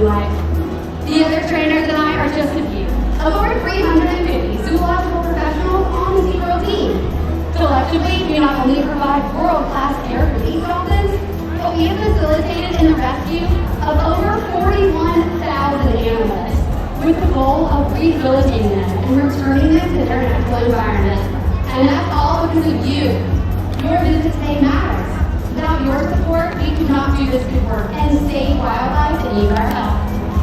life. The other trainers and I are just a few of over 350 zoological professionals on the SeaWorld team. Collectively, we not only provide world-class care for these dolphins, but we have facilitated in the rescue of over 41,000 animals with the goal of rehabilitating them and returning them to their natural environment. And that's all because of you. Your visit today matters. Without your support, we could not do this good work and save wildlife that need our help.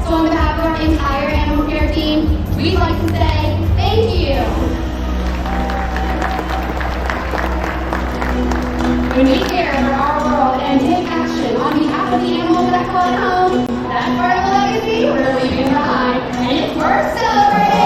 So on behalf of our entire animal care team, we'd like to say thank you. When we care for our world and take action on behalf of the animals that call it home, that's part of the legacy we're leaving behind, and it's worth celebrating.